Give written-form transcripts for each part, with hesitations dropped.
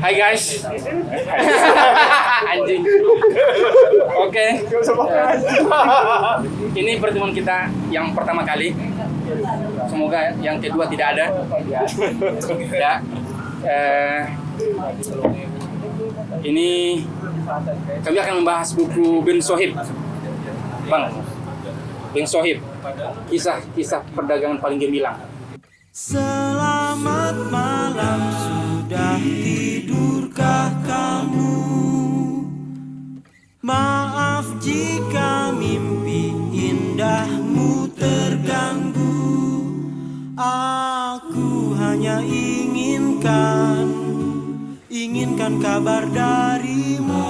Hai guys. Anjing. Oke. Ini pertemuan kita yang pertama kali. Semoga yang kedua tidak ada. Ya. Ini kami akan membahas buku Ben Sohib. Bang. Ben Sohib. Kisah perdagangan paling gemilang. Selamat malam, sudah tidurkah kamu? Maaf jika mimpi indahmu terganggu. Aku hanya inginkan kabar darimu.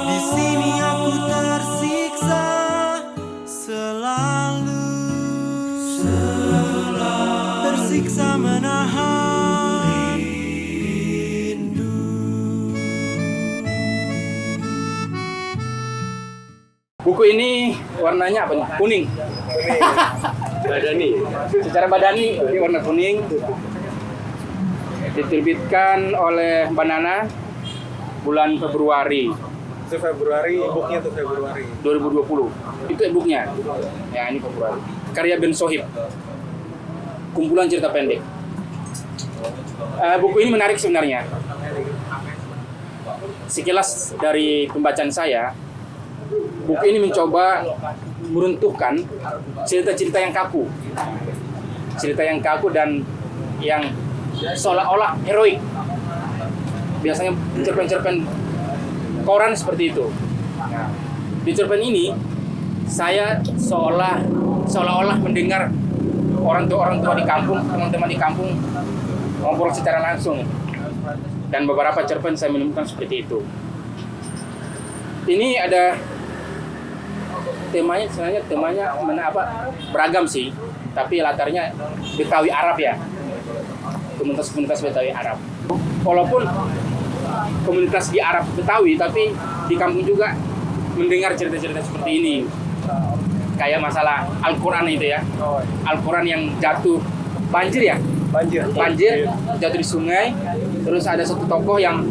Di sini aku tersiksa selalu tersiksa menahan rindu. Buku ini warnanya apa nih? Kuning. Badani. Secara badani ini warna kuning. Diterbitkan oleh Banana bulan Februari. Itu Februari, e-booknya tuh Februari 2020. Itu e-booknya. Ya, ini Februari. Karya Ben Sohib. Kumpulan cerita pendek. Buku ini menarik sebenarnya. Sekilas dari pembacaan saya, buku ini mencoba meruntuhkan cerita-cerita yang kaku. Cerita yang kaku dan yang seolah-olah heroik. Biasanya cerpen-cerpen koran seperti itu. Nah, di cerpen ini saya seolah-olah mendengar orang tua di kampung, teman-teman di kampung ngobrol secara langsung. Dan beberapa cerpen saya menemukan seperti itu. Ini ada temanya, sebenarnya beragam sih, tapi latarnya Betawi Arab ya. Komunitas Betawi Arab. Walaupun komunitas di Arab Betawi, tapi di kampung juga mendengar cerita-cerita seperti ini. Kayak masalah Al-Quran itu ya. Al-Quran yang jatuh banjir ya? Banjir, jatuh di sungai. Terus ada satu tokoh yang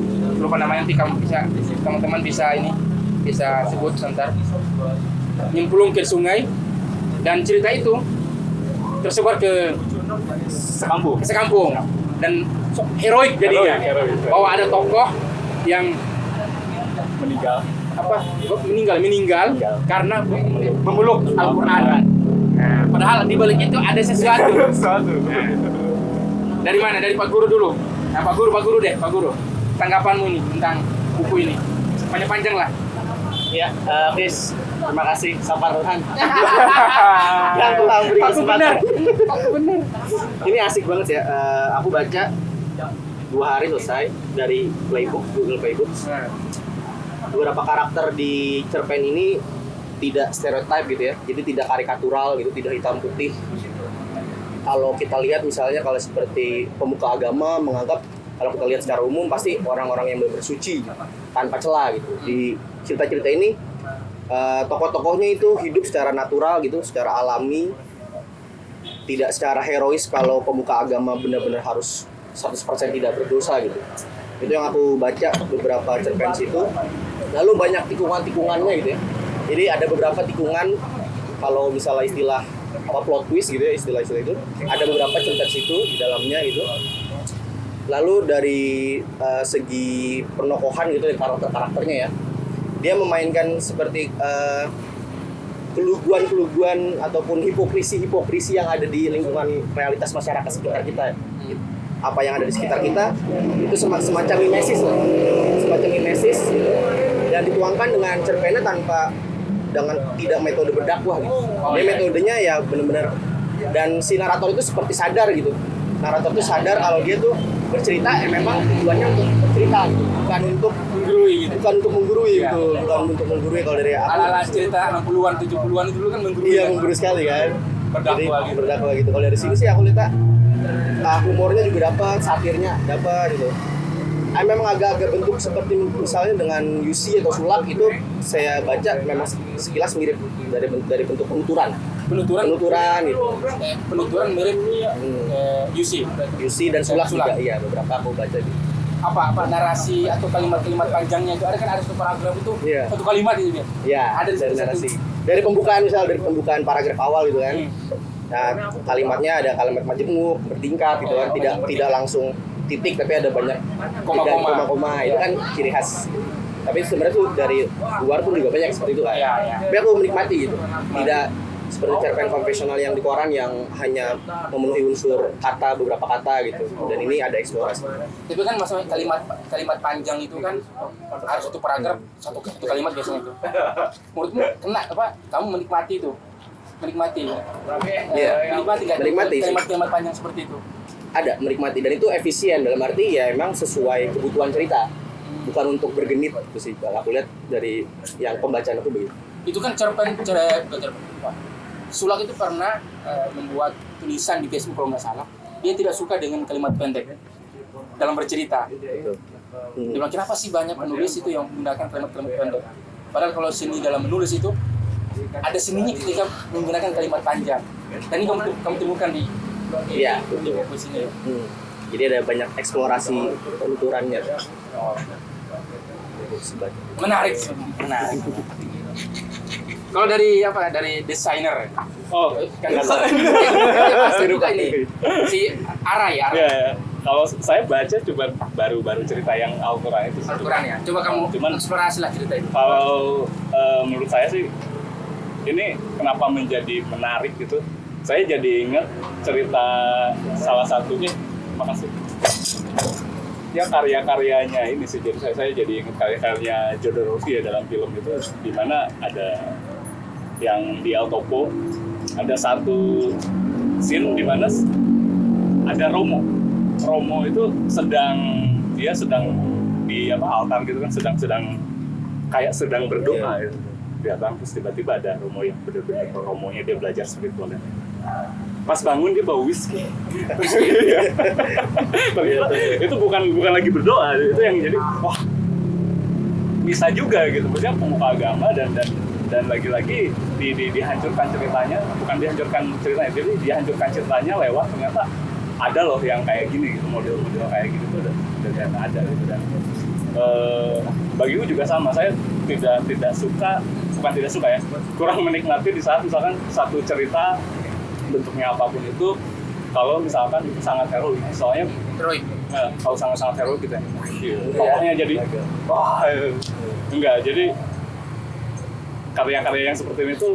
lupa namanya, nanti teman-teman bisa sebut sebentar. Nyemplung ke sungai, dan cerita itu tersebar ke sekampung dan heroik jadinya. Bahwa ada tokoh yang meninggal karena memeluk Al-Quran. Nah, padahal di balik itu ada sesuatu. Dari mana? Dari Pak Guru dulu. Nah, Pak Guru deh. Tanggapanmu nih tentang buku ini. Panjang-panjang lah. Ya, Chris, terima kasih Sapar Rohan yang telah beri kesempatan. Bener. Ini asik banget ya. Aku baca 2 hari selesai dari Google Playbooks. Beberapa karakter di cerpen ini tidak stereotip gitu ya, jadi tidak karikatural gitu, tidak hitam putih. Kalau kita lihat misalnya kalau seperti pemuka agama menganggap, kalau kita lihat secara umum pasti orang-orang yang bersuci tanpa celah gitu. Di cerita-cerita ini tokoh-tokohnya itu hidup secara natural gitu, secara alami, tidak secara herois. Kalau pemuka agama benar-benar harus 100% tidak berdosa gitu. Itu yang aku baca beberapa cerpen situ. Lalu banyak tikungan-tikungannya gitu ya. Jadi ada beberapa tikungan, kalau misalnya istilah plot twist gitu ya, istilah itu ada beberapa cerita situ di dalamnya gitu. Lalu dari segi penokohan gitu, karakternya ya, dia memainkan seperti keluguan ataupun hipokrisi yang ada di lingkungan realitas masyarakat sekitar kita. Apa yang ada di sekitar kita itu semacam mimesis gitu. Dan dituangkan dengan cerpennya dengan tidak metode berdakwah gitu. Dia metodenya ya benar-benar, dan si narator itu seperti sadar gitu. Narator itu sadar kalau dia tuh bercerita memang tujuannya untuk bercerita gitu. Bukan untuk menggurui gitu. Bukan untuk menggurui kalau dari aku. Ala-ala cerita 60-an, 70-an itu dulu kan menggurui. Iya, menggurui sekali kan. Berdakwah gitu. Kalau dari sini sih aku lihat humornya juga dapat, satirnya dapat gitu. Memang agak-agak bentuk seperti misalnya dengan Yusi atau sulap itu saya baca memang sekilas mirip dari bentuk penuturan gitu. Penuturan mirip Yusi dan sulap juga, iya beberapa aku baca gitu. apa narasi atau kalimat-kalimat panjangnya itu ada kan, ada satu paragraf itu Iya. satu kalimat itu dia. Iya, Ada di dari satu- narasi. Dari pembukaan misal dari pembukaan paragraf awal gitu kan. Hmm. Nah, kalimatnya ada kalimat majemuk, bertingkat gitu kan, tidak langsung titik tapi ada banyak Koma-koma. koma-koma. Itu kan ciri khas. Tapi sebenarnya tuh dari luar pun juga banyak seperti itu kan. Iya, iya. Tapi aku menikmati gitu. Tidak seperti cerpen konvensional yang di koran yang hanya memenuhi unsur kata, beberapa kata gitu. Dan ini ada eksplorasi. Tapi kan masalah kalimat panjang itu kan harus satu paragraf, satu kalimat biasanya itu. Menurutmu kena apa? Kamu menikmati itu? Menikmati. Iya. Menikmati nggak Menikmati sih. kalimat-kalimat panjang seperti itu? Ada menikmati dan itu efisien dalam arti ya emang sesuai kebutuhan cerita. Bukan untuk bergenit itu sih. Kalau aku lihat dari yang pembacaan aku begitu. Itu kan Sulak itu pernah membuat tulisan di Facebook kalau nggak salah. Dia tidak suka dengan kalimat pendek dalam bercerita. Betul. Dia bilang, kenapa sih banyak penulis itu yang menggunakan kalimat-kalimat pendek? Padahal kalau seni dalam menulis itu ada seninya ketika menggunakan kalimat panjang. Dan ini kamu temukan di Iya, di sini. Jadi ada banyak eksplorasi penuturannya. Menarik. Kalau dari apa? Dari desainer. Oh, Kan pasti suka ini. Si Ara ya. ya, ya. Kalau saya baca cuma baru-baru cerita yang Al-Quran itu sih. Al-Quran ya. Coba kamu Cuman- eksplorasi lah cerita itu. Kalau menurut saya sih ini kenapa menjadi menarik gitu. Saya jadi ingat cerita salah satunya, makasih. Ya karya-karyanya ini sih, jadi saya jadi ingat karya-karyanya Jodorowsky ya dalam film itu, di mana ada yang di El Topo, ada satu scene di mana ada Romo itu sedang di altar gitu kan, sedang kayak sedang berdoa gitu. Di atas terus tiba-tiba ada Romo yang benar-benar Romonya dia belajar spiritualnya. Pas bangun dia bawa whisky. Ternyata itu bukan lagi berdoa, itu yang jadi wah bisa juga gitu. Maksudnya pemuka agama dan lagi-lagi dihancurkan ceritanya, bukan dihancurkan ceritanya, jadi dihancurkan ceritanya lewat ternyata ada loh yang kayak gini gitu, model-model kayak gitu tuh dan ternyata ada gitu. Dan bagiku juga sama, saya tidak suka, bukan tidak suka ya, kurang menikmati di saat misalkan satu cerita bentuknya apapun itu kalau misalkan itu sangat heroik, soalnya Heroik. kalau sangat heroik gitu ya, pokoknya jadi wah enggak, jadi karya-karya yang seperti ini tuh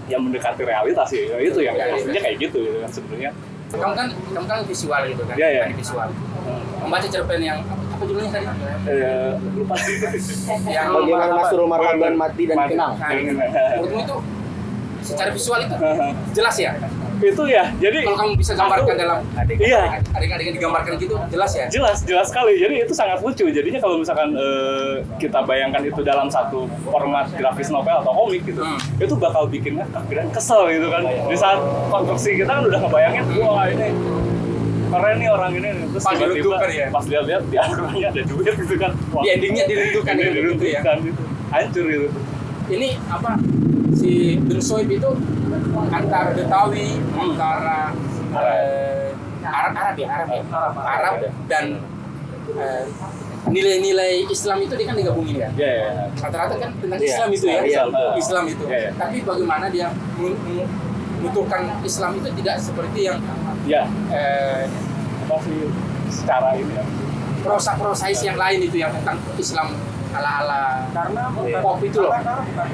yang mendekati realitas ya, itu yang maksudnya kayak gitu kan sebenarnya. Kamu kan visual gitu kan? Iya, iya. Kan visual. Membaca cerpen yang apa judulnya tadi? Lupa Yang Bagaimana Masrul Marhaban mati dan Mati. kenang. Nah, menurutmu itu secara visual itu jelas ya? itu ya, jadi Kalau kamu bisa gambarkan aku- dalam iya adegan digambarkan gitu, jelas ya? jelas sekali, jadi itu sangat lucu. Jadinya kalau misalkan kita bayangkan itu dalam satu format grafis novel atau komik gitu, itu bakal bikin ngakak dan kesel gitu kan. Di saat konstruksi kita kan udah ngebayangin, wah ini keren nih orang ini, terus Pas tiba-tiba dibentukkan ya? pas lihat di akhirnya ada duit gitu kan. Wah, Di endingnya direntukan ini dengan begitu ya? diruntuhkan gitu, hancur gitu. Ini apa? Si Ben Soib itu antara Betawi, antara Arab dan nilai-nilai Islam itu dia kan digabungin ya. Ya. Rata-rata kan tentang Iya, Islam itu ya. iya. Islam itu. Iya. Tapi bagaimana dia menuturkan Islam itu tidak seperti yang Ya, apa sih secara ini ya? prosa-prosais yang lain itu yang tentang Islam ala-ala Karena pop itu loh. Karena bukan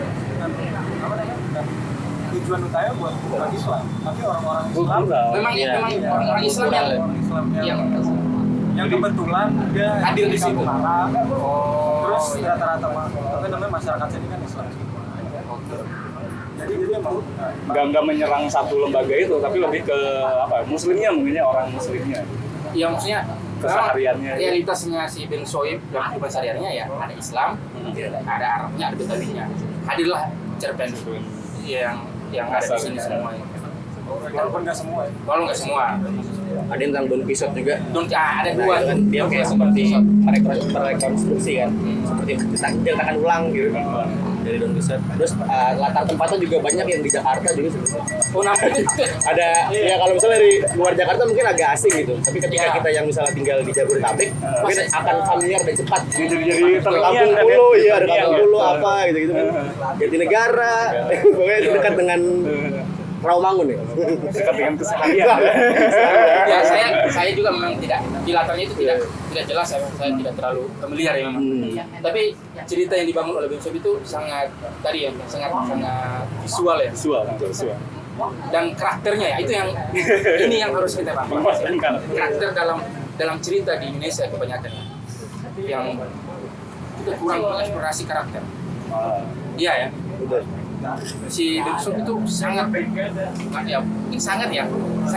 tujuan utama buat Islam, tapi orang-orang Islam Memang orang-orang Islam yang yang kebetulan dia hadir di situ. Arab, terus rata-rata masyarakat sini kan Islam. Jadi emang nggak menyerang satu lembaga itu, tapi lebih ke apa? Muslimnya mungkinnya, orang muslimnya. Ya maksudnya Kesehariannya. memang realitasnya si Ben Soib dalam kehidupan sehari-harinya ya ada Islam, ada Arabnya, ada Betawinya. Hadirlah cerpen yang ada di sini semuanya. walaupun nggak semua. Walau nggak semua. Ada yang tentang Don Quixote juga. Ada Nah, dua itu kan dia kayak seperti merekonstruksi kan, seperti diceritakan ulang gitu kan. Dari daun keset. Terus latar tempatnya juga banyak yang di Jakarta juga sebenarnya. Oh, namanya Ada ya kalau misalnya dari luar Jakarta mungkin agak asing gitu. Tapi ketika Ya. kita yang misalnya tinggal di Jabodetabek, mungkin akan familiar dan cepat. Jadi Kampung Pulo, iya ada Kampung Pulo apa gitu kan. Jatinegara, pokoknya itu dekat dengan Rawamangun ya. dekat dengan keseharian. ya saya juga memang tidak di latarnya itu tidak jelas ya, saya tidak terlalu familiar ya memang. Tapi cerita yang dibangun oleh Bang Sob itu sangat tadi ya sangat visual ya, Visual. dan karakternya ya itu yang ini yang harus kita pahami. Karakter dalam cerita di Indonesia kebanyakan yang kita kurang mengeksplorasi karakter. Iya ya. Betul. Si Bang Sob itu sangat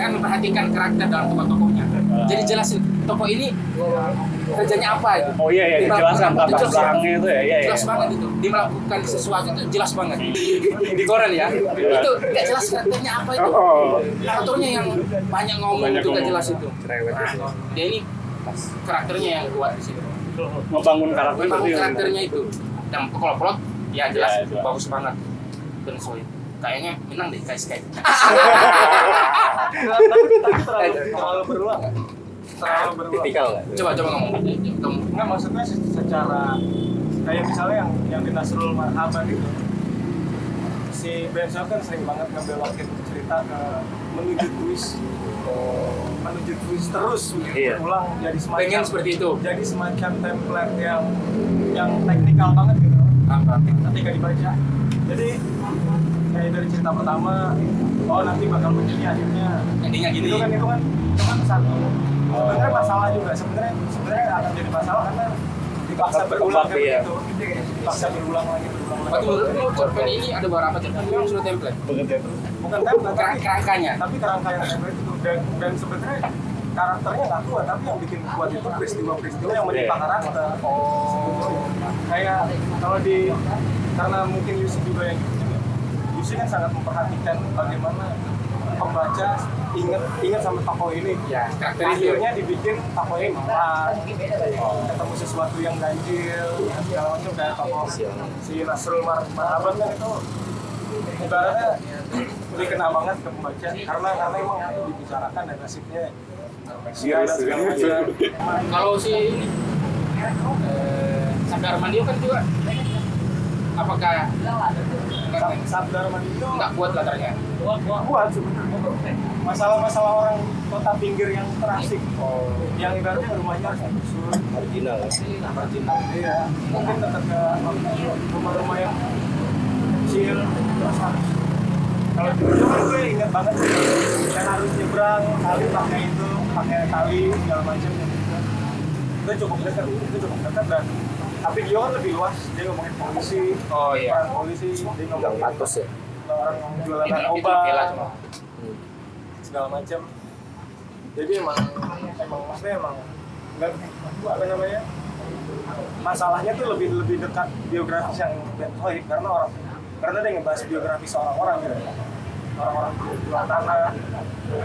memperhatikan karakter dalam tokoh-tokohnya. Jadi jelasin tokoh ini kerjanya apa itu. Oh iya, jelasan latar belakangnya itu ya. Iya. Jelas banget itu. Dia melakukan sesuatu itu jelas banget. Di koran ya. Itu nggak jelas karakternya apa itu. Aktornya yang banyak ngomong itu nggak jelas itu. Dia ini karakternya yang kuat di situ. Membangun karakter Membangun itu. karakternya itu. Dan kalau plot ya jelas Ya, jelas. bagus banget. Ben Soy. Kayaknya menang deh Sky. Terlalu berulang. Tipikal nggak? Coba ngomong. Kamu Enggak, maksudnya secara kayak misalnya yang di Nasrul Marhaban itu, si Ben Sob kan sering banget ngebelokin cerita ke menuju twist terus Iya. berulang jadi semacam pengen seperti itu. jadi semacam template yang teknikal banget gitu ketika dibaca. Jadi kayak dari cerita pertama, oh nanti bakal begini akhirnya. Endingnya gini. Itu kan satu. Sebenarnya masalah juga. Sebenarnya akan jadi masalah karena dipaksa berulang kayak Iya. begitu. Dipaksa berulang lagi. Waktu menurutmu cerpen ini ada beberapa cerpen yang sudah template. Bukan template, tapi Kerangkanya. kerangka yang template itu dan sebenarnya karakternya nggak kuat, tapi yang bikin kuat itu peristiwa-peristiwa yang menimpa karakter. Sebetulnya. Kayak kalau karena mungkin Yusi juga yang gitu ya. Yusi kan sangat memperhatikan bagaimana pembaca ingat sama tokoh ini. Ya, karakter itu. Akhirnya dibikin tokoh ini marah, ketemu sesuatu yang ganjil, segala macam kayak tokoh si Nasrul Marhaban kan itu ibaratnya lebih kena banget ke pembaca karena emang dibicarakan dan nasibnya sia dan segala macam. Kalau si ini Sabda Armandio kan juga apakah Sabda Armandio nggak kuat latarnya? kuat sebenarnya. Masalah-masalah orang kota pinggir yang terasik, yang ibaratnya rumahnya harus digusur, Marginal. iya, mungkin dekat ke rumah-rumah yang kecil, terus harus kalau di Indo kan gue inget banget dan harus nyebrang kali pakai tali segala macam itu cukup dekat dan tapi dia kan lebih luas, dia ngomongin polisi, Oh, iya. peran polisi, dia Yang ngomongin patos ya. orang yang jualan Itu narkoba novela cuma. segala macam. Jadi emang maksudnya emang nggak apa namanya, masalahnya tuh lebih dekat biografis yang Ben Soib karena dia ngebahas biografi seorang orang gitu, orang-orang jual tanah,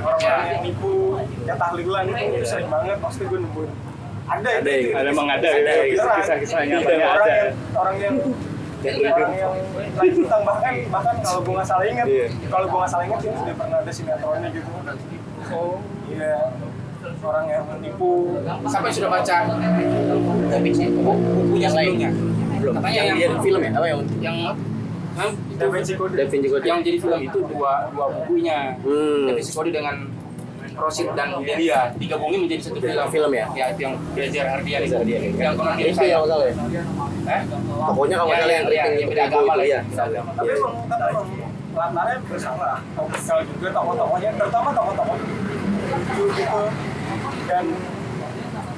orang-orang yang nipu, yang tahlilan itu sering banget. Pasti gue nemuin ada Emang ada ya, kisah-kisahnya banyak orang ada. orang yang lain tentang bahkan kalau gue nggak salah ingat, ini sudah pernah ada sinetronnya gitu. Oh iya, orang yang menipu. Sampai sudah baca bukunya sebelumnya. Belum. Katanya Yang yang dia film ya? Apa yang Da Vinci Code. Da Vinci Code? Yang jadi film itu dua bukunya. Da Vinci Code dengan Rosid dan Delia digabungin menjadi satu film. Ya? Ya, itu yang Belajar Ardian itu. Ardian. Yang konon Itu yang salah ya? Eh? Pokoknya kalau misalnya yang yang keriting beda agama lah ya. beda agama. Tapi emang latarnya bersama. Kalau juga tokoh-tokohnya, terutama tokoh-tokoh lucu gitu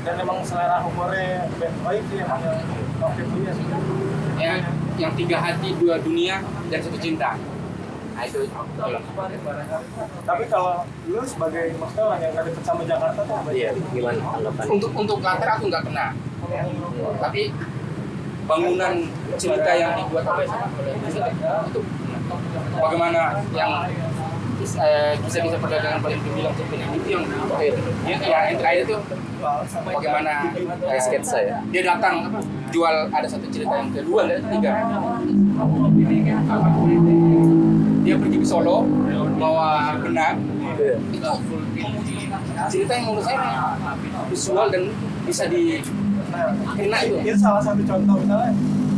dan emang selera humornya Ben Soib sih emang yang oke tuh ya sih. Yang tiga hati, dua dunia, dan satu cinta. Nah itu. Tapi kalau lu sebagai maksudnya orang yang nggak deket sama Jakarta tuh apa? Iya, gimana tanggapan? Untuk latar aku nggak kena. Tapi bangunan cerita yang dibuat oleh itu bagaimana yang kisah-kisah perdagangan paling gemilang cerpen itu yang terakhir. Ya, yang terakhir itu bagaimana sketsa ya. dia datang jual. Ada satu cerita yang kedua dan ketiga, dia pergi ke Solo bawa benang. Itu cerita yang menurut saya visual dan bisa dikena itu. Itu salah satu contoh misalnya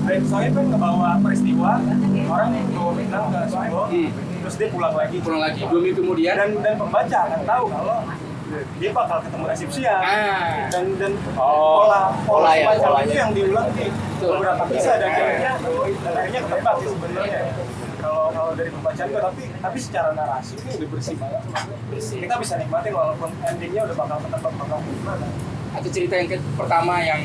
Brand Sohib kan ngebawa peristiwa orang yang bawa benang ke Solo, terus dia pulang lagi 2 minggu kemudian dan pembaca akan tahu kalau dia bakal ketemu resepsian dan pola ya, semacam polanya. itu yang diulang di beberapa kisah dan akhirnya ketebak sih sebenarnya kalau dari pembacaan gue, tapi secara narasi ini udah bersih banget. Kita bisa nikmatin walaupun endingnya udah bakal ketebak gimana. atau cerita yang pertama yang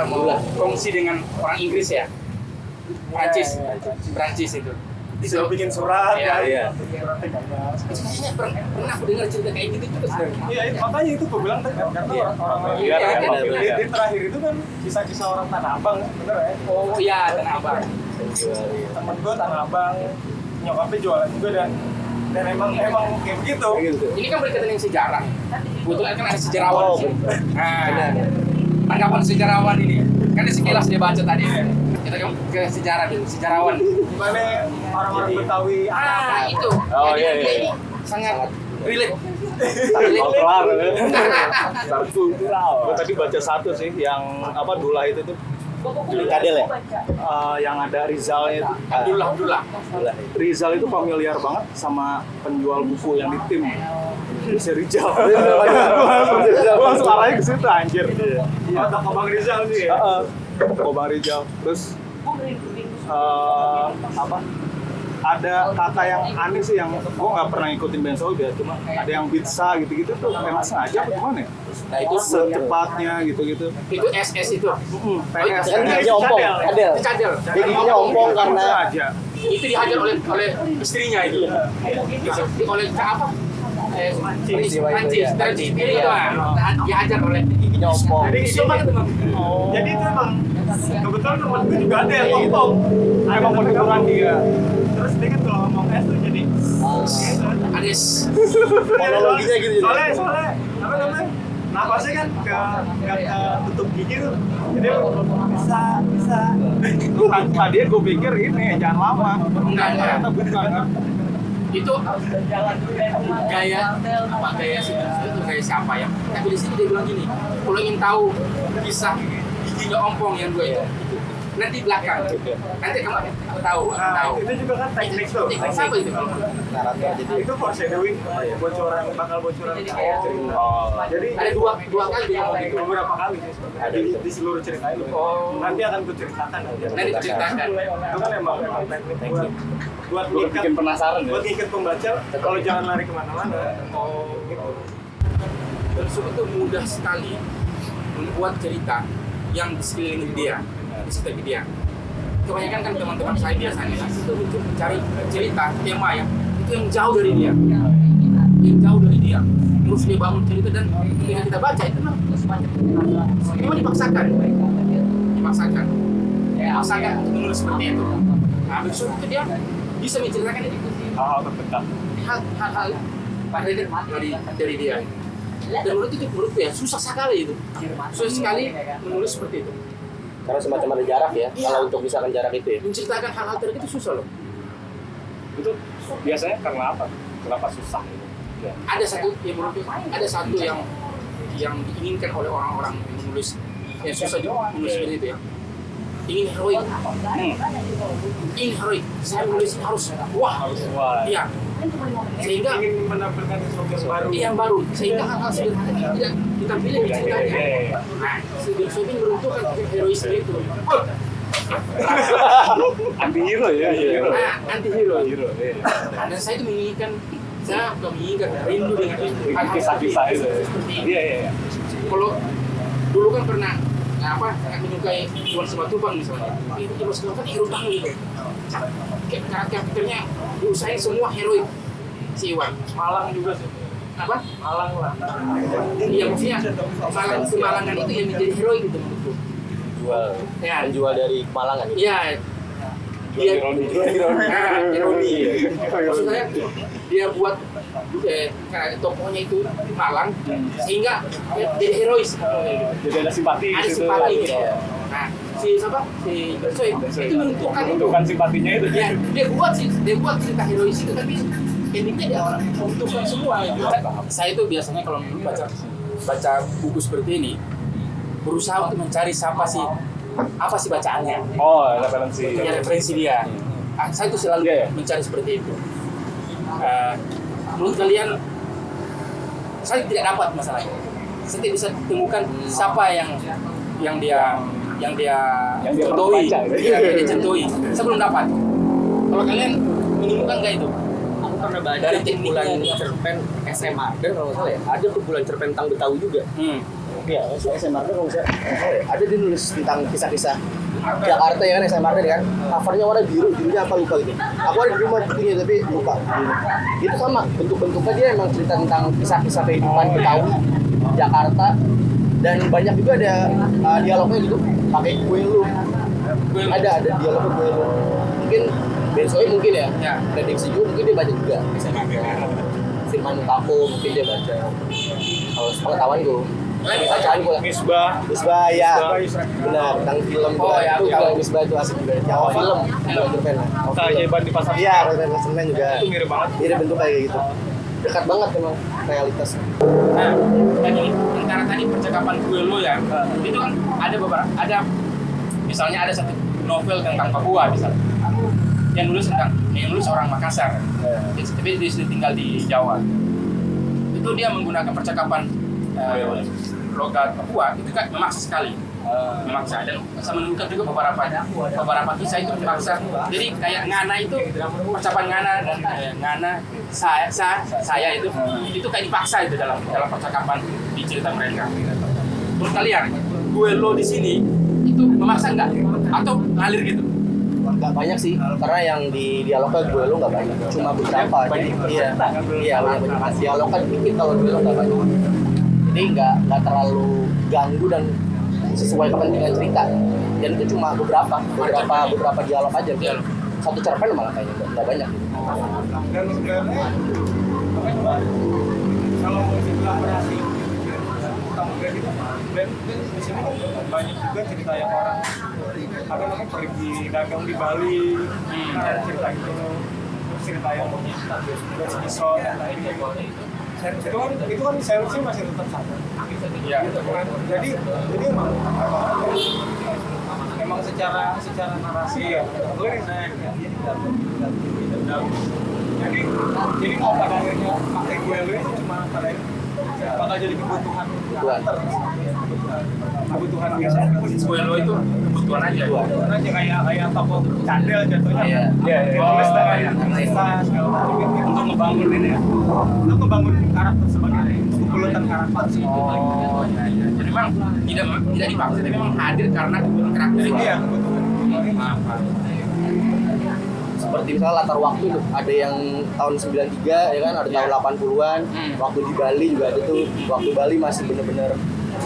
mau kongsi dengan orang Inggris ya, Prancis itu. Disuruh bikin surat Iya. Suratnya gagal. Kayaknya pernah aku dengar cerita kayak gitu juga sebenarnya. Iya, makanya itu gue bilang karena orang-orang Iya, di terakhir itu kan kisah-kisah orang Tanah Abang, bener ya? Oh iya, Tanah Abang. Temen gue Tanah Abang, nyokapnya jualan juga dan emang kayak begitu. Ini kan berkaitan dengan sejarah. Kebetulan kan ada sejarawan. Tanggapan sejarawan ini. Kan sekilas dia baca tadi. Kita ke sejarah dulu, sejarawan. Gimana orang-orang Betawi Itu. Oh, Jadi iya, dia iya. ini sangat relate. Kelar secara kultural. Gue tadi baca satu sih yang Dula itu tuh Kadel ya. yang ada Rizalnya itu. Abdullah. Rizal itu familiar banget sama penjual buku yang di tim. Si Rizal. Gue langsung arahnya ke situ anjir. Toko Bang Rizal sih ya. Toko Bang Rizal. Terus ada kata yang aneh sih yang gue nggak pernah ngikutin Ben Sohib ya, cuma ada yang pizza gitu-gitu tuh emang sengaja apa gimana ya? Nah itu Secepatnya gitu-gitu. Itu SS itu. PNS. kan giginya ompong, Kadel. Itu cadel. Dia giginya ompong karena aja. Itu dihajar oleh istrinya itu. Oleh apa? Prancis itu dihajar oleh giginya ompong. Jadi itu emang kebetulan temen gue juga ada yang ngomong. Emang penurunan dia. Terus dia kan kalau ngomong S tuh jadi Ades. Monologinya gitu jadi. Soalnya apa namanya? Napasnya kan ke tutup gigi tuh. Jadi bisa. Tadinya gue pikir ini jangan lama. Enggak. Ternyata bukan. Itu gaya siapa ya? Tapi di sini dia bilang gini, kalau ingin tahu kisah giginya ompong yang dua itu, nanti belakang. Nanti kamu tahu. Itu juga kan teknik tuh. Teknik apa itu? Narator jadi Itu foreshadowing, bakal bocoran cerita. Jadi Ada dua kali dia ngomong gitu. beberapa kali sih sebenarnya di seluruh cerita itu. Nanti akan ku ceritakan. Nanti diceritakan. Itu kan emang teknik buat Bikin penasaran ya. buat ngikat pembaca kalau jangan lari kemana-mana. Gitu. Dan itu mudah sekali membuat cerita yang di sekeliling dia, di sekitar dia. Kebanyakan kan teman-teman saya biasanya itu untuk mencari cerita, tema ya, itu yang jauh dari dia, terus dia bangun cerita dan ketika kita baca itu memang dipaksakan untuk menulis seperti itu. Nah, habis itu dia bisa menceritakan itu Hal-hal terdekat. hal-hal dari dia. Dan menurutku ya susah sekali menulis seperti itu. karena semacam ada jarak ya. Kalau untuk misalkan jarak itu ya. Menceritakan hal-hal terdekat itu susah loh. Itu biasanya karena apa? Kenapa susah? Ya. Ada satu yang diinginkan oleh orang-orang menulis yang susah menulis seperti itu ya. Ingin heroik. Saya menulis ini harus wah. Iya. Sehingga Ingin menampilkan sesuatu yang baru. yang baru sehingga hal-hal sederhana tidak ditampilkan di ceritanya. Nah, Sohib meruntuhkan heroisme itu. Anti hero ya. Nah, anti hero. Iya. Dan saya itu menginginkan rindu dengan hal-hal Kisah-kisah itu. seperti ini. Iya. Kalau dulu kan pernah sangat menyukai Iwan Simatupang misalnya. Itu Iwan Simatupang hero banget gitu. Karakternya diusahain semua heroik si Iwan. Malang juga sih. Apa? Malang lah. Iya maksudnya Kemalangan itu yang menjadi heroik gitu menurutku. Ya. Menjual dari Kemalangan gitu. Iya. Dia ironi. Maksud saya dia buat karena tokohnya itu malang sehingga jadi herois. Jadi ada simpati Ada gitu. simpati gitu. Nah, si Bersoy itu menentukan simpatinya itu. Ya, dia buat cerita herois itu, tapi endingnya dia orang menentukan semua. Gitu. Saya itu biasanya kalau baca buku seperti ini berusaha untuk mencari apa sih bacaannya. Oh, referensi. Ya, referensi dia. Saya itu selalu mencari seperti itu. Menurut kalian, saya tidak dapat masalahnya. Saya tidak bisa temukan siapa yang dia contohi, baca, yang dia contohi. Saya belum dapat. Kalau kalian menemukan nggak itu? Aku pernah baca Dari kumpulan tekniknya. cerpen SM Arden kalau nggak salah ya. Ada kumpulan cerpen tentang Betawi juga. Iya, SM Arden kalau nggak salah ya. Ada dia nulis tentang kisah-kisah Jakarta ya kan, SM Arden kan. Covernya warna biru, birunya apa lupa gitu. Aku ada di rumah bukunya tapi lupa. Itu sama, bentuk-bentuknya dia emang cerita tentang kisah-kisah kehidupan Betawi, Jakarta. Dan banyak juga ada dialognya gitu, pakai gue lu. Ada dialognya gue lu. Mungkin Bersoy mungkin ya, prediksi juga mungkin dia baca juga. Firman Tako mungkin dia baca. Kalau sepengetahuan gue, bacaan gue lah. Misbah ya, benar, tentang film Oh, ya, itu ya. kalau Misbah itu asik juga. Yang film, cerpen. Keajaiban di pasar. Iya, cerpen juga. Itu mirip banget. Mirip bentuk kayak gitu. Dekat banget memang realitas. Nah, tadi karena tadi percakapan gue lo ya, itu kan ada misalnya ada satu novel tentang Papua misalnya, yang nulis orang Makassar, tapi dia sudah tinggal di Jawa. Itu dia menggunakan percakapan logat Papua, itu kan memaksa sekali, memaksa. Dan saya menemukan juga beberapa kisah itu memaksa. Jadi kayak ngana itu percakapan ngana dan ngana saya itu kayak dipaksa itu dalam percakapan di cerita mereka. Menurut kalian, gue lo di sini itu memaksa nggak atau ngalir gitu? Nggak banyak sih, karena yang di dialognya gue lu nggak banyak, cuma beberapa. Jadi iya banyak dialognya dikit, kalau gue lu nggak banyak. Jadi nggak terlalu ganggu dan sesuai kepentingan cerita. Dan itu cuma beberapa dialog aja. Satu cerpen malah kayaknya nggak banyak. Dan sebenarnya kalau mau dibilang berhasil tentang brand itu, brand di sini kan banyak juga cerita yang orang pergi dagang di Bali, ada cerita gitu, terus cerita yang episode dan lain-lain. Itu kan seriusnya masih tetap sama. Iya. Gitu kan. Jadi emang secara narasi ya clear ya. Jadi mau pada akhirnya pakai gue lu itu cuma pada bakal jadi kebutuhan biasa. Gue lo itu kebutuhan aja. Kebutuhan aja kayak toko candel jatuhnya. Iya. Tulis dengan segala macam untuk ngebangun ini ya. Untuk ngebangun karakter sebagai bulatan karakter sih. Oh, iya. Jadi memang tidak dipaksa, tapi memang hadir karena kebutuhan karakter itu. Iya, kebutuhan. Maaf. Seperti misalnya latar waktu tuh, ada yang tahun 93 ya kan, ada tahun 80-an. Waktu di Bali juga ada tuh. Waktu Bali masih bener-bener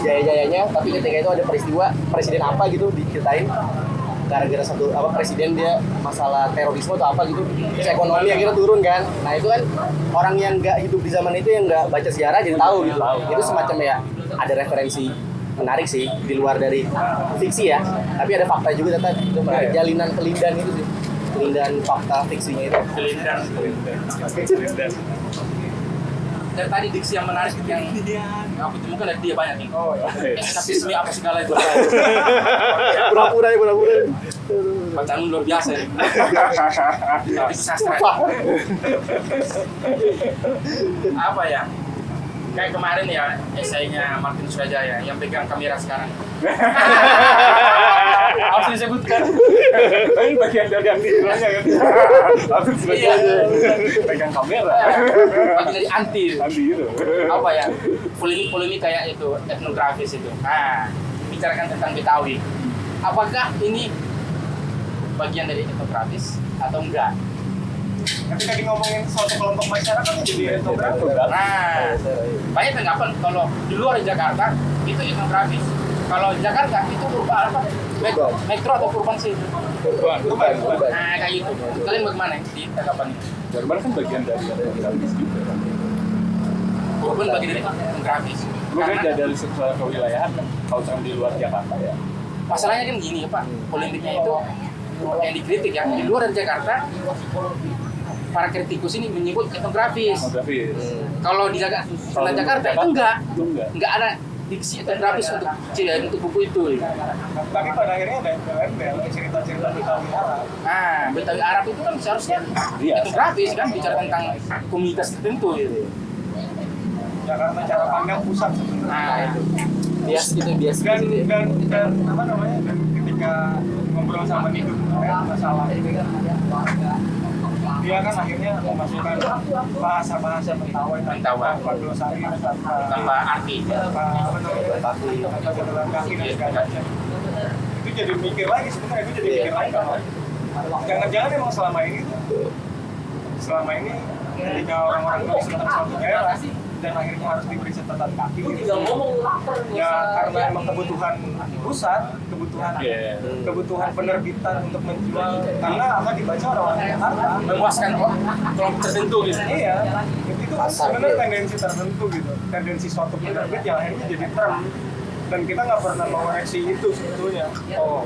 jaya-jayanya, tapi ketika itu ada peristiwa presiden apa gitu diceritain, gara-gara satu presiden dia masalah terorisme atau apa gitu, terus ekonomi akhirnya turun kan. Nah itu kan orang yang nggak hidup di zaman itu, yang nggak baca sejarah jadi tahu gitu. Itu semacam ya ada referensi menarik sih di luar dari fiksi ya, tapi ada fakta juga ternyata itu menarik. Jalinan kelindan itu sih, kelindan fakta fiksinya itu. Kelindan. Dan tadi diksi yang menarik yang aku temukan dari dia banyak nih. Oh, eskapisme apa segala itu. Pura-pura. Bacaan luar biasa ya. Tapi sastra. Apa ya? Kayak kemarin ya, esainya Martin Surajaya yang pegang kamera sekarang. Harus disebutkan. Ini bagian dari yang dibilangnya kan. Langsung Iya. pegang kamera. Bagian dari anti gitu. apa ya, polemik kayak itu etnografis itu. Nah, bicarakan tentang Betawi. Apakah ini bagian dari etnografis atau enggak? Ketika ngomongin suatu kelompok masyarakat jadi etnografi. Nah, banyak tanggapan kalau di luar Jakarta itu etnografis. Kalau Jakarta itu urban apa? Metro atau urban sih? Urban. Nah, kayak gitu. Kalian bagaimana di tanggapan ini? Urban kan bagian dari etnografis juga. bukan bagi dari etnografis. Mungkin Karena dari soal kewilayahan kan, kalau misalnya di luar Jakarta ya. masalahnya kan gini ya Pak, polemiknya itu yang dikritik ya, di luar dari Jakarta para kritikus ini menyebut etnografis. Etnografis. Kalau di Jakarta itu enggak ada diksi etnografis untuk buku itu. Tapi pada akhirnya ada embel-embel cerita-cerita Betawi Arab. Nah, Betawi Arab itu kan seharusnya Iya. etnografis kan, bicara tentang komunitas tertentu gitu. Jakarta cara pandang pusat sebenarnya. Nah, itu. Bias gitu, bias dan gitu ya. dan apa namanya, dan ketika ngobrol sama Nidu masalah dia kan akhirnya memasukkan bahasa-bahasa Mentawai tanpa glosari, Tanpa arti. tanpa apa namanya, tanpa jalan kaki dan segala macam. Itu jadi mikir lagi sebenarnya, itu jadi mikir lagi kalau jangan-jangan emang selama ini ketika orang-orang tulis tentang suatu daerah dan akhirnya harus diberi catatan kaki gitu. Ya karena emang kebutuhan pusat, kebutuhan penerbitan untuk menjual, karena akan dibaca orang-orang Jakarta. Memuaskan kelompok tertentu gitu. Iya, itu kan sebenarnya tendensi tertentu gitu, tendensi suatu penerbit yang akhirnya jadi term, dan kita nggak pernah mengoreksi itu sebetulnya. Oh,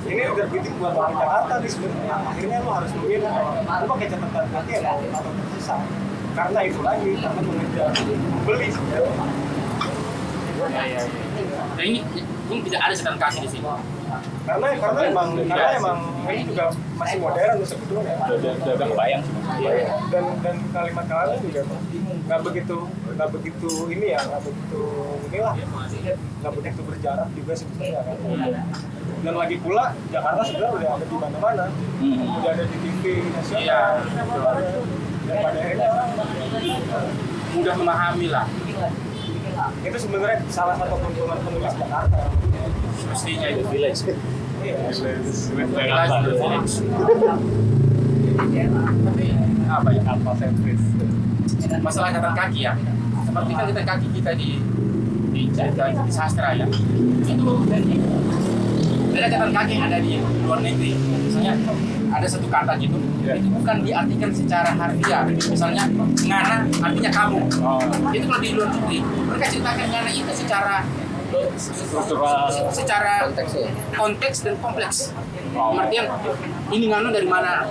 ini terbitin buat orang Jakarta nih sebenarnya. Akhirnya lo harus memilih kalau lo pakai catatan kaki atau tersisa. Karena itu lagi, karena mengejar beli sebenarnya. Ya. Dan ini tidak ada catatan kaki di sini. Karena emang ini juga masih modern sebetulnya. Udah kebayang sih. Dan kalimat-kalimat juga nggak begitu berjarak juga sebetulnya kan. Dan lagi pula Jakarta sebenarnya udah ada di mana-mana, udah ada di TV nasional, dan pada akhirnya orang Mudah memahami lah. itu sebenarnya salah satu keuntungan penulis Jakarta. Mestinya itu village. Iya. Tapi apa ya? Apa sentris? Masalah catatan kaki ya. Seperti kan catatan kaki kita di sastra ya. Itu beda catatan kaki yang ada di luar negeri. Misalnya ada satu kata gitu, itu bukan diartikan secara harfiah. Misalnya ngana artinya kamu. Itu kalau di luar negeri, mereka ceritakan ngana itu secara Struktural. secara Konteksnya. konteks dan kompleks. Artinya ini ngana dari mana?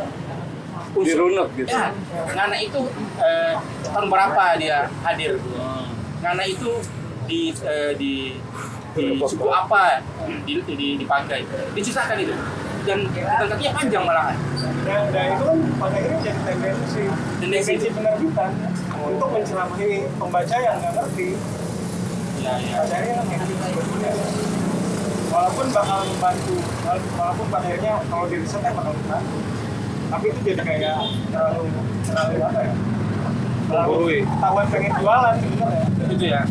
Dirunut gitu. Ya, ngana itu tahun berapa dia hadir? Ngana itu di suku apa dipakai? Diceritakan itu. Dan kakinya panjang malahan. Dan itu kan pada akhirnya jadi tendensi penerbitan untuk menceramahi pembaca yang nggak ngerti. Ya. Pada akhirnya kan kayak gitu sebetulnya. Walaupun bakal membantu, walaupun pada akhirnya kalau di riset bakal membantu, tapi itu jadi kayak terlalu apa ya? Menggurui. Ketahuan pengen jualan sebenarnya. Itu ya.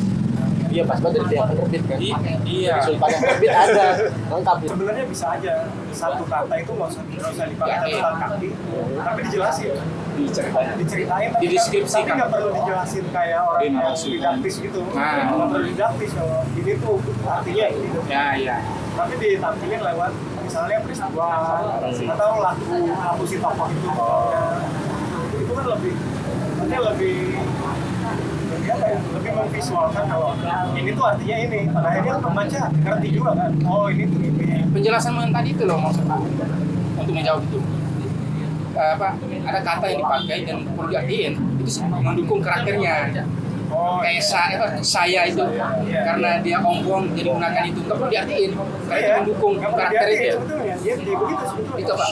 Iya, pas banget dari pihak penerbit kan. Iya. Sultan yang penerbit ada, lengkap. Sebenarnya bisa aja satu kata itu nggak usah dipakai catatan kaki, tapi dijelasin, diceritain, tapi Dideskripsikan. tapi nggak perlu dijelasin kayak orang yang Dinarasi. didaktis gitu. Nah. Nggak perlu didaktis kalau ini tuh artinya ini. Ya. Tapi ditampilin lewat misalnya peristiwa atau lagu si tokoh itu. Itu kan lebih apa ya, lebih memvisualkan kalau ini tuh artinya ini. Pada akhirnya pembaca ngerti juga kan, oh ini tuh ini. Penjelasan yang tadi itu loh maksudnya untuk menjawab itu. Ada kata yang dipakai dan perlu diartiin itu mendukung karakternya. Oh, Kayak saya itu karena dia ombong jadi gunakan itu nggak perlu diartiin karena itu mendukung nggak perlu karakter diartiin itu. sebetulnya. Dia begitu sebetulnya. Itu apa?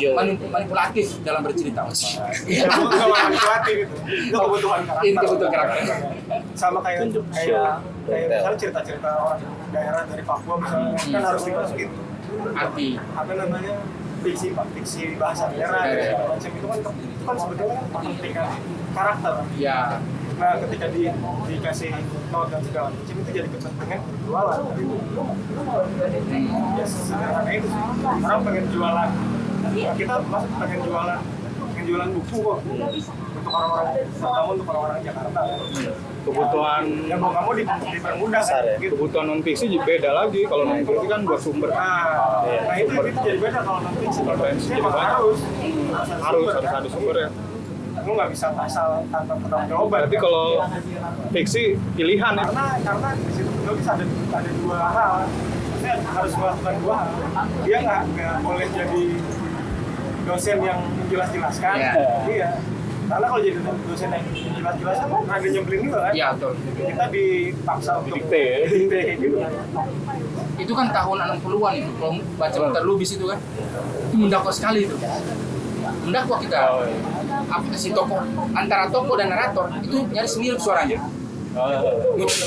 Manipulatif dalam bercerita. Itu nggak manipulatif itu. Itu kebutuhan karakter. Ini kebutuhan karakter. Sama kayak misalnya cerita-cerita orang daerah dari Papua misalnya kan harus dimasukin Arti. apa namanya fiksi bahasa daerah dan segala macam itu kan sebetulnya kepentingan karakter. Ya. Nah ketika dikasih note dan segala macam itu jadi kepentingan berjualan. Ya sederhana itu sih. Orang pengen jualan. Kita masuk pengen jualan buku kok. Untuk orang-orang, terutama untuk orang-orang Jakarta. Kebutuhan Ya mau nggak mau dipermudah kan. Gitu. kebutuhan non fiksi beda lagi. Kalau non fiksi kan buat sumber. Nah itu jadi beda kalau nanti Referensi jadi banyak. Harus ada sumber ya. lu nggak bisa asal tanpa pertanggungjawaban. Berarti kalau fiksi pilihan ya. Karena di situ penulis ada dua hal. Maksudnya harus melakukan dua hal. Dia nggak boleh jadi dosen yang menjelaskan. Iya. Karena kalau jadi dosen yang jelas-jelas kan ada nyebelin juga kan? Iya, betul. Kita dipaksa untuk Dikte kayak gitu kan. Itu kan tahun 60-an itu, kalau baca Peter Lubis itu kan, itu mendakwa sekali itu. Mendakwa kita. Apa si tokoh, antara tokoh dan narator, itu nyaris mirip suaranya.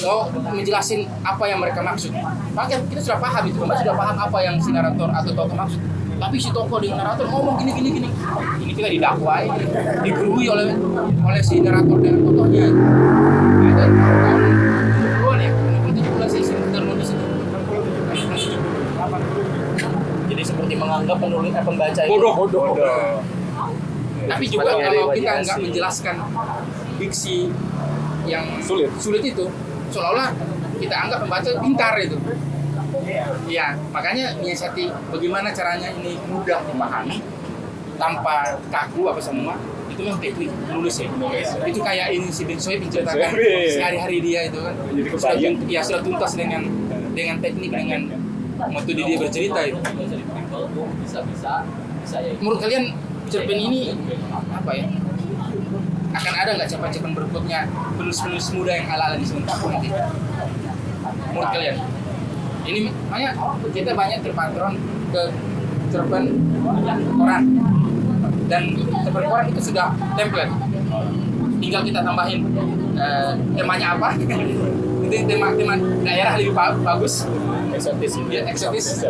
Mau menjelasin apa yang mereka maksud. Makanya kita sudah paham itu, sudah paham apa yang si narator atau tokoh maksud. Tapi si tokoh dengan narator ngomong gini. Ini kita didakwai, digurui oleh si narator dengan tokohnya. Nah, itu tahun 70-an ya, 70-an sih Peter Lubis itu. Jadi seperti menganggap penulis pembaca itu Bodoh. Tapi juga kalau kita nggak menjelaskan diksi yang sulit itu, seolah-olah kita anggap pembaca pintar itu. Iya, makanya menyiasati bagaimana caranya ini mudah dipahami tanpa kaku apa semua. Itu memang teknik menulis ya. Itu kayak ini si Ben Soib menceritakan sehari-hari dia itu kan. Sudah tuntas dengan teknik, dengan metode dia bercerita itu. Menurut kalian cerpen ini apa ya? Akan ada nggak cerpen berikutnya penulis-penulis muda yang ala-ala di sini nanti? Menurut kalian? Ini makanya kita banyak terpatron ke cerpen koran, dan cerpen koran itu sudah template. Tinggal kita tambahin temanya apa. Itu tema daerah lebih bagus, eksotis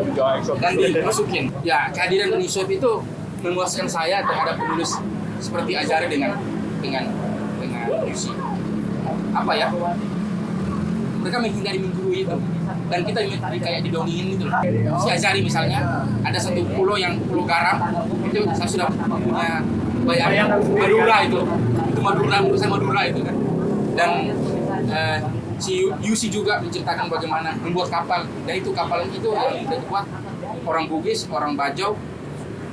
dan dimasukin. Ya, kehadiran Uni Soib itu memuaskan saya terhadap penulis seperti Azhari dengan Yusi. Apa ya? Mereka menghindari menggurui itu, dan kita kayak didongengin gitu loh. Si Azhari misalnya ada satu pulau yang pulau garam, itu saya sudah punya bayang Madura itu Madura, menurut saya Madura itu kan. Dan si Yusi juga menceritakan bagaimana membuat kapal, dan itu kapal itu yang dibuat orang Bugis, orang Bajau,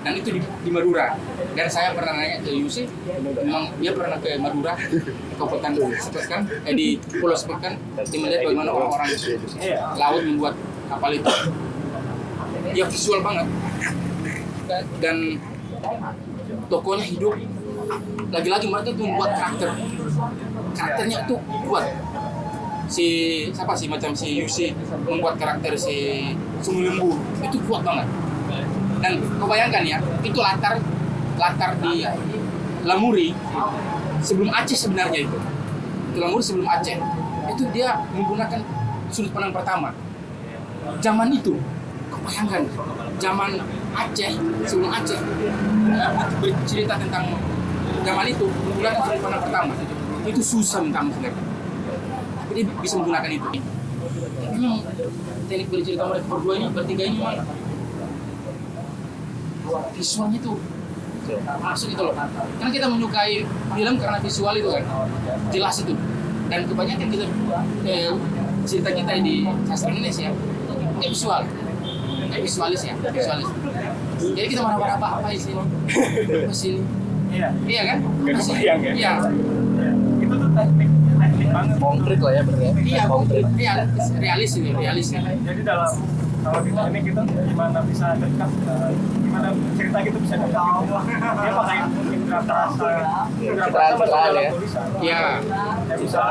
dan itu di Madura. Dan saya pernah nanya ke Yusi, memang dia pernah ke Madura, Kabupaten Sepetkan, di Pulau Sepetkan, dia melihat bagaimana orang-orang laut membuat kapal itu. Dia visual banget, dan tokohnya hidup. Lagi-lagi mereka itu membuat karakternya itu kuat. Macam si Yusi membuat karakter si Sungu Lembu itu kuat banget. Dan kau bayangkan ya, itu latar di Lamuri sebelum Aceh sebenarnya itu. Lamuri sebelum Aceh. Itu dia menggunakan sudut pandang pertama. Zaman itu, kau bayangkan, zaman Aceh, sebelum Aceh, bercerita tentang zaman itu menggunakan sudut pandang pertama. Itu susah mentang sebenarnya. Tapi dia bisa menggunakan itu. Memang teknik bercerita mereka berdua ini, bertiga ini memang visualnya itu masuk itu loh. Karena kita menyukai film karena visual itu kan jelas itu. Dan kebanyakan kita cerita kita di sastra Indonesia visual, visualis. Jadi kita marah-marah apa sini? Apa sini? Iya kan? Kebayang ya? Iya. Itu tuh teknik banget. konkret lah ya berarti. Iya, konkret. Iya, realis. Jadi dalam kalau di ini kita gimana bisa dekat, gimana cerita kita bisa dekat. Dia pakai indra perasa, Citraan ya. Iya. Ya bisa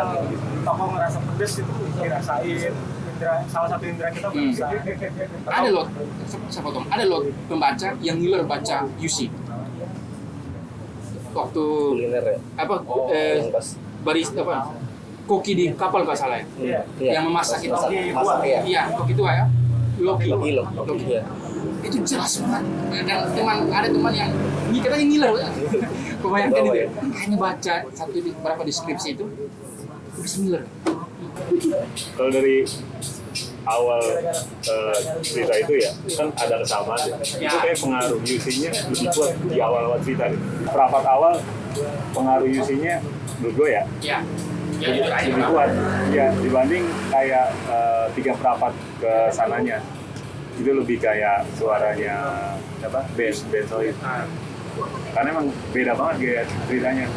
tokoh ngerasa pedes itu dirasain. Salah satu indra kita bisa. Ada loh, saya potong. Ada loh pembaca yang ngiler baca Yusi. Waktu Kuliner ya. Yang pas baris koki di kapal nggak salah ya. Iya. Yang memasak itu. masak ya. Iya, koki tua ya. Loki. Ya. Itu jelas banget. Dan ada teman yang ini katanya ngiler. Kebayangkan itu ya. Hanya baca berapa deskripsi itu bisa ngiler. Kalau dari awal cerita itu ya kan ada kesamaan ya. Itu kayak pengaruh Yusinya lebih kuat di awal-awal cerita deh. Perapat awal pengaruh Yusinya menurut gue ya Iya. Ya, jujur aja. lebih kuat ya dibanding kayak 3 perapat ke sananya. Itu lebih kayak suaranya band Soib. karena emang beda banget kayak ceritanya.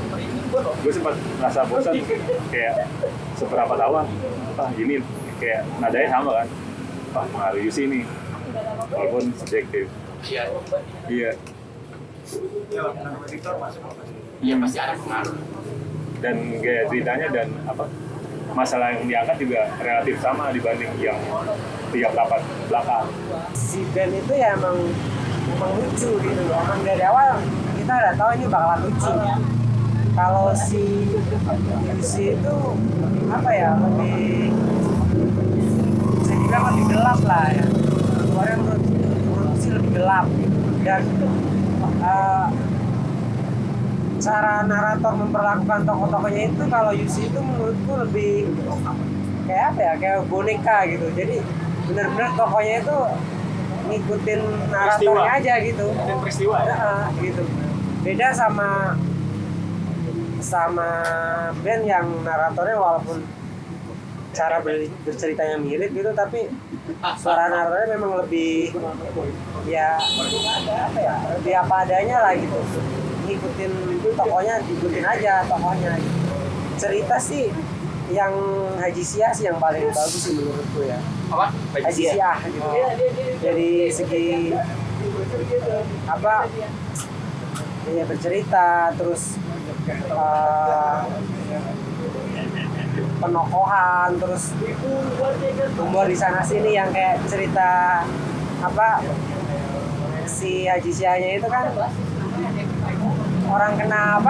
Gue sempat merasa bosan kayak seberapa tahu ini kayak nadanya sama kan, pengaruh Yusi nih walaupun subjektif. Iya. Iya. Iya lah, menurut editor masuk apa sih? Iya pasti ada pengaruh. Dan gaya ceritanya dan masalah yang diangkat juga relatif sama dibanding yang 3 tapat belakang. Si Ben itu ya emang lucu gitu loh. Emang dari awal kita udah tahu ini bakalan lucu. Kalau si itu apa ya, lebih bisa dibilang lebih gelap lah ya. Keluarnya menurut sih lebih gelap dan cara narator memperlakukan tokoh-tokohnya itu, kalau Yusi itu menurutku lebih kayak apa ya, kayak boneka gitu. Jadi benar-benar tokohnya itu ngikutin naratornya aja gitu. Dan peristiwa ya? Gitu. Beda sama Ben yang naratornya walaupun cara berceritanya mirip gitu, tapi suara naratornya memang lebih ya apa ya, lebih apa adanya lah gitu. Ngikutin tokohnya, diikutin aja tokohnya gitu. Cerita sih yang Haji Siah sih yang paling bagus sih menurutku ya. Apa? Haji Siah gitu. Dari segi apa ya, bercerita, terus penokohan, terus humor di sana sini yang kayak cerita apa, si Haji Siahnya itu kan orang kena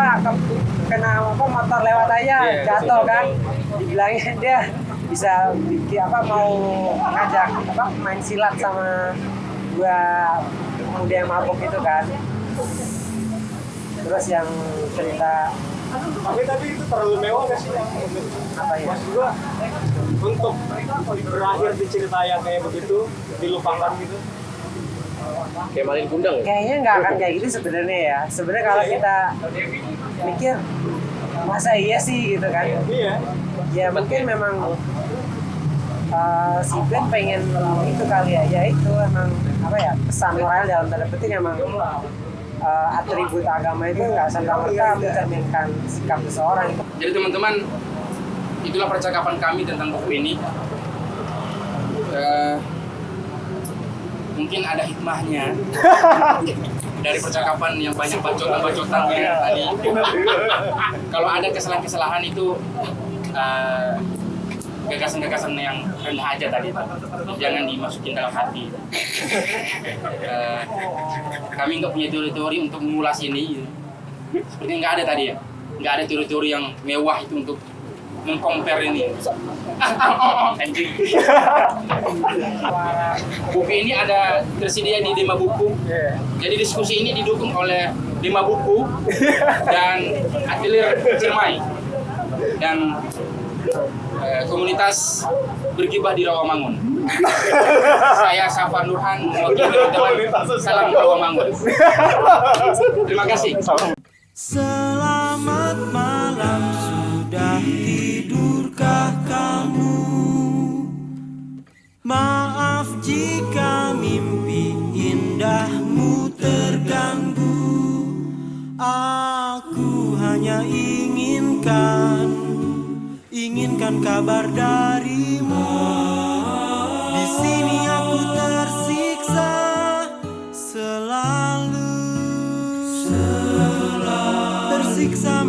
motor lewat aja jatuh kan, dibilangin dia bisa bikin mau ngajak main silat sama dua pemuda yang mabuk itu kan. Terus yang cerita Tapi itu terlalu mewah gak sih? apa ya, Maksud gua untuk berakhir di cerita yang kayak begitu dilupakan gitu. Kayak Malin Kundang ya? kayaknya nggak akan kayak gitu sebenarnya ya. Sebenarnya kalau kita mikir masa iya sih gitu kan, Iya. ya mungkin memang si Ben pengen itu kali ya, itu emang apa ya, pesan moral dalam tanda petik emang atribut agama itu nggak serta-merta mencerminkan sikap seseorang. Jadi teman-teman, itulah percakapan kami tentang buku ini. Mungkin ada hikmahnya dari percakapan yang banyak bacotan tadi. Kalau ada kesalahan-kesalahan itu gagasan-gagasan yang rendah aja tadi, jangan dimasukin dalam hati. Kami nggak punya teori-teori untuk mengulas ini. Sepertinya nggak ada tadi ya, nggak ada teori-teori yang mewah itu untuk mengcompare ini. Anjing. Buku ini ada tersedia di 5 buku. Jadi diskusi ini didukung oleh 5 buku dan Atelier Ciremai dan komunitas bergibah di Rawamangun. Saya Safar Nurhan, mewakili teman-teman. Salam Rawamangun. Terima kasih. Selamat malam, sudah tidurkah kamu? Maaf jika mimpi indahmu terganggu. Aku hanya inginkan kabar darimu. Di sini aku tersiksa selalu tersiksa.